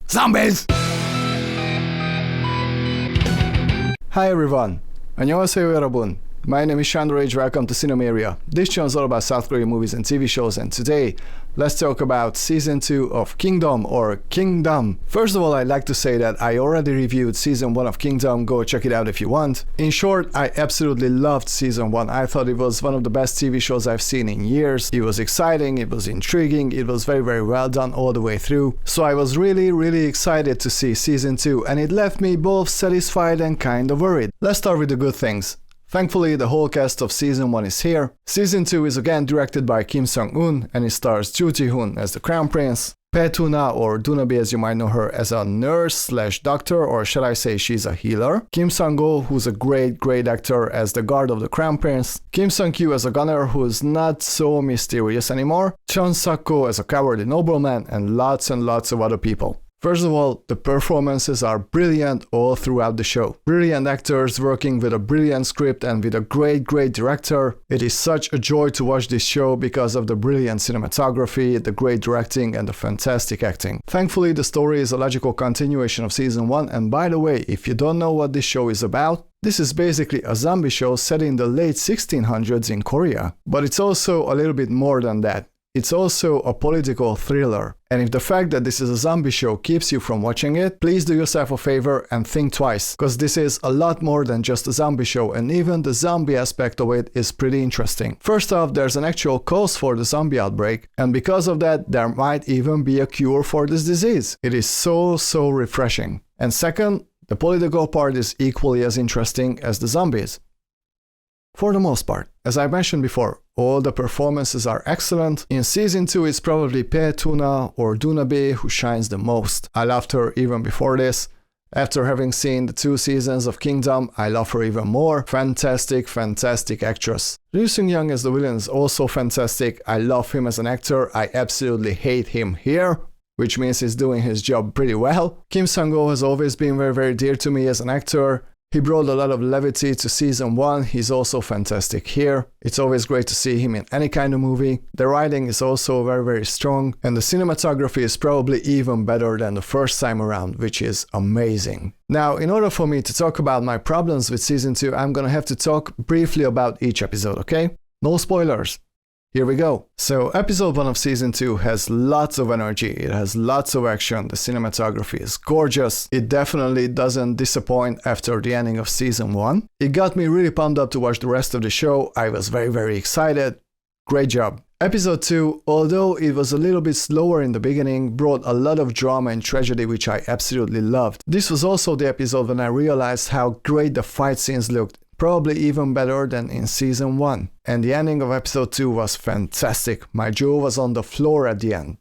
Zombies! Hi everyone, 안녕하세요 여러분. My name is Shandrage, welcome to Cinemarea. This channel is all about South Korean movies and TV shows, and today, let's talk about Season 2 of Kingdom or Kingdom. First of all, I'd like to say that I already reviewed Season 1 of Kingdom, go check it out if you want. In short, I absolutely loved Season 1. I thought it was one of the best TV shows I've seen in years. It was exciting, it was intriguing, it was very well done all the way through. So I was really excited to see Season 2, and it left me both satisfied and kind of worried. Let's start with the good things. Thankfully, the whole cast of Season 1 is here. Season 2 is again directed by Kim Seong-hun, and it stars Ju Ji-hoon as the Crown Prince, Doona or Doona Bae as you might know her as a nurse/doctor, or shall I say she's a healer, Kim Seong-hun, who's a great actor as the guard of the Crown Prince, Kim Seong-kyu as a gunner who's not so mysterious anymore, Chun Suk-ko as a cowardly nobleman, and lots of other people. First of all, the performances are brilliant all throughout the show. Brilliant actors working with a brilliant script and with a great director. It is such a joy to watch this show because of the brilliant cinematography, the great directing, and the fantastic acting. Thankfully, the story is a logical continuation of Season 1, and by the way, if you don't know what this show is about, this is basically a zombie show set in the late 1600s in Korea. But it's also a little bit more than that. It's also a political thriller. And if the fact that this is a zombie show keeps you from watching it, please do yourself a favor and think twice, because this is a lot more than just a zombie show, and even the zombie aspect of it is pretty interesting. First off, there's an actual cause for the zombie outbreak, and because of that, there might even be a cure for this disease. It is so refreshing. And second, the political part is equally as interesting as the zombies. For the most part. As I mentioned before, all the performances are excellent. In Season 2, it's probably Doona or Doona Bae who shines the most. I loved her even before this. After having seen the 2 seasons of Kingdom, I love her even more. Fantastic actress. Ryu Seung-ryong as the villain is also fantastic. I love him as an actor. I absolutely hate him here, which means he's doing his job pretty well. Kim Seong-hun has always been very dear to me as an actor. He brought a lot of levity to Season 1, he's also fantastic here. It's always great to see him in any kind of movie. The writing is also very strong, and the cinematography is probably even better than the first time around, which is amazing. Now, in order for me to talk about my problems with Season 2, I'm gonna have to talk briefly about each episode, okay? No spoilers. Here we go. So episode 1 of Season 2 has lots of energy, it has lots of action, the cinematography is gorgeous, it definitely doesn't disappoint after the ending of Season 1. It got me really pumped up to watch the rest of the show, I was very excited. Great job. Episode 2, although it was a little bit slower in the beginning, brought a lot of drama and tragedy which I absolutely loved. This was also the episode when I realized how great the fight scenes looked. Probably even better than in Season 1. And the ending of Episode 2 was fantastic. My jaw was on the floor at the end.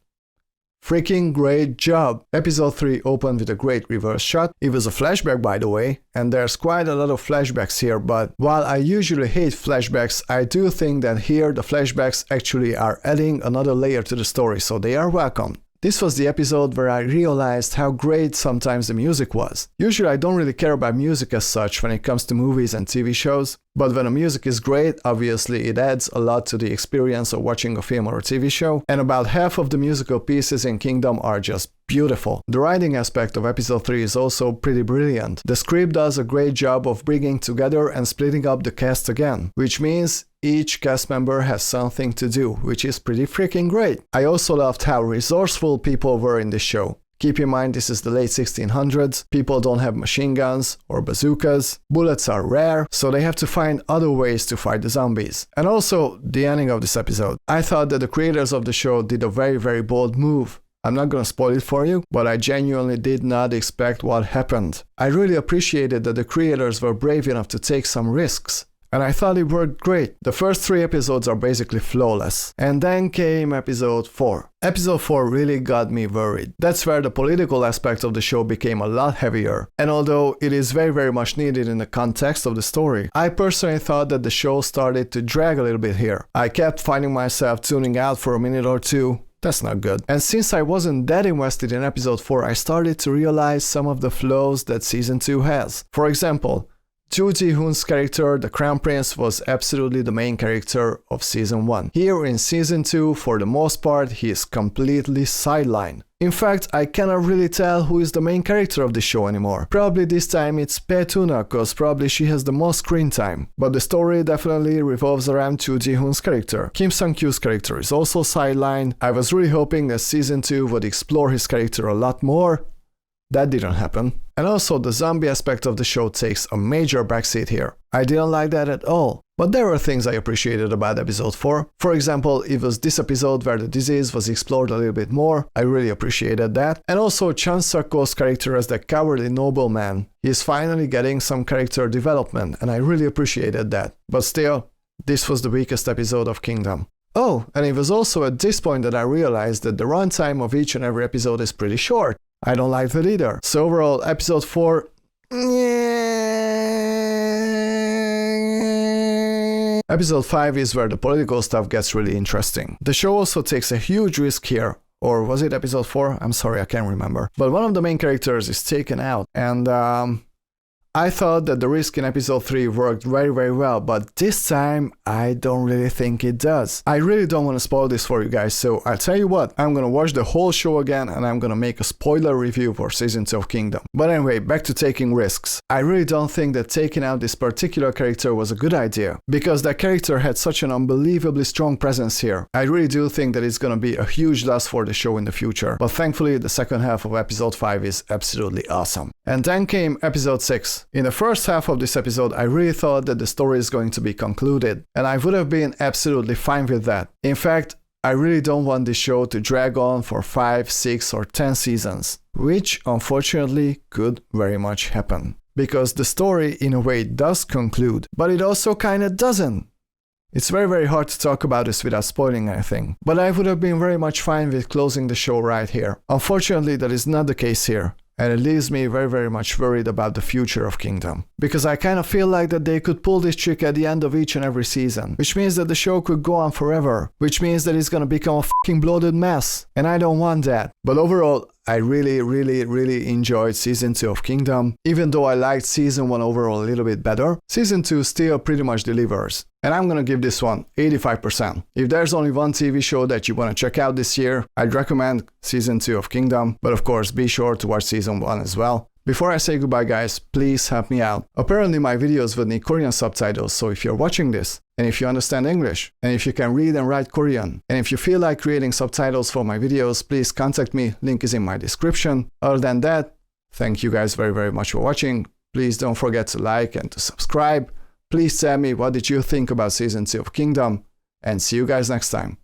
Freaking great job! Episode 3 opened with a great reverse shot. It was a flashback, by the way, and there's quite a lot of flashbacks here, but while I usually hate flashbacks, I do think that here the flashbacks actually are adding another layer to the story, so they are welcome. This was the episode where I realized how great sometimes the music was. Usually I don't really care about music as such when it comes to movies and TV shows, but when the music is great, obviously it adds a lot to the experience of watching a film or a TV show, and about half of the musical pieces in Kingdom are just beautiful. The writing aspect of Episode 3 is also pretty brilliant. The script does a great job of bringing together and splitting up the cast again, which means each cast member has something to do, which is pretty freaking great. I also loved how resourceful people were in this show. Keep in mind this is the late 1600s, people don't have machine guns or bazookas, bullets are rare, so they have to find other ways to fight the zombies. And also, the ending of this episode. I thought that the creators of the show did a very bold move. I'm not gonna spoil it for you, but I genuinely did not expect what happened. I really appreciated that the creators were brave enough to take some risks. And I thought it worked great. The first 3 episodes are basically flawless. And then came episode 4. Episode 4 really got me worried. That's where the political aspect of the show became a lot heavier. And although it is very much needed in the context of the story, I personally thought that the show started to drag a little bit here. I kept finding myself tuning out for a minute or two. That's not good. And since I wasn't that invested in episode 4, I started to realize some of the flaws that season 2 has. For example, Ju Ji-hoon's character, the Crown Prince, was absolutely the main character of Season 1. Here in Season 2, for the most part, he is completely sidelined. In fact, I cannot really tell who is the main character of the show anymore. Probably this time it's Petuna, cause probably she has the most screen time. But the story definitely revolves around Ju Ji-hoon's character. Kim Seong-kyu's character is also sidelined. I was really hoping that Season 2 would explore his character a lot more. That didn't happen. And also the zombie aspect of the show takes a major backseat here. I didn't like that at all. But there were things I appreciated about episode 4. For example, it was this episode where the disease was explored a little bit more. I really appreciated that. And also Chan Sak-ko's character as the cowardly nobleman. He's finally getting some character development and I really appreciated that. But still, this was the weakest episode of Kingdom. Oh, and it was also at this point that I realized that the runtime of each and every episode is pretty short. I don't like that either. So overall, episode 4... Episode 5 is where the political stuff gets really interesting. The show also takes a huge risk here. Or was it episode 4? I'm sorry, I can't remember. But one of the main characters is taken out. And I thought that the risk in episode 3 worked very well, but this time I don't really think it does. I really don't want to spoil this for you guys, so I'll tell you what, I'm gonna watch the whole show again and I'm gonna make a spoiler review for Season 2 of Kingdom. But anyway, back to taking risks. I really don't think that taking out this particular character was a good idea, because that character had such an unbelievably strong presence here. I really do think that it's gonna be a huge loss for the show in the future, but thankfully the second half of episode 5 is absolutely awesome. And then came episode 6. In the first half of this episode, I really thought that the story is going to be concluded, and I would have been absolutely fine with that. In fact, I really don't want this show to drag on for 5, 6 or 10 seasons, which unfortunately could very much happen. Because the story in a way does conclude, but it also kinda doesn't. It's very hard to talk about this without spoiling anything, but I would have been very much fine with closing the show right here. Unfortunately, that is not the case here. And it leaves me very much worried about the future of Kingdom. Because I kind of feel like that they could pull this trick at the end of each and every season. Which means that the show could go on forever. Which means that it's gonna become a fucking bloated mess. And I don't want that. But overall, I really enjoyed Season 2 of Kingdom. Even though I liked Season 1 overall a little bit better, Season 2 still pretty much delivers. And I'm gonna give this one 85%. If there's only one TV show that you wanna check out this year, I'd recommend Season 2 of Kingdom. But of course, be sure to watch Season 1 as well. Before I say goodbye guys, please help me out. Apparently my videos would need Korean subtitles, so if you're watching this, and if you understand English, and if you can read and write Korean, and if you feel like creating subtitles for my videos, please contact me, link is in my description. Other than that, thank you guys very much for watching. Please don't forget to like and to subscribe. Please tell me what did you think about Season 2 of Kingdom, and see you guys next time.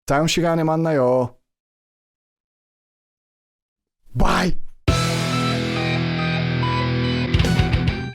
다음 시간에 만나요. Bye!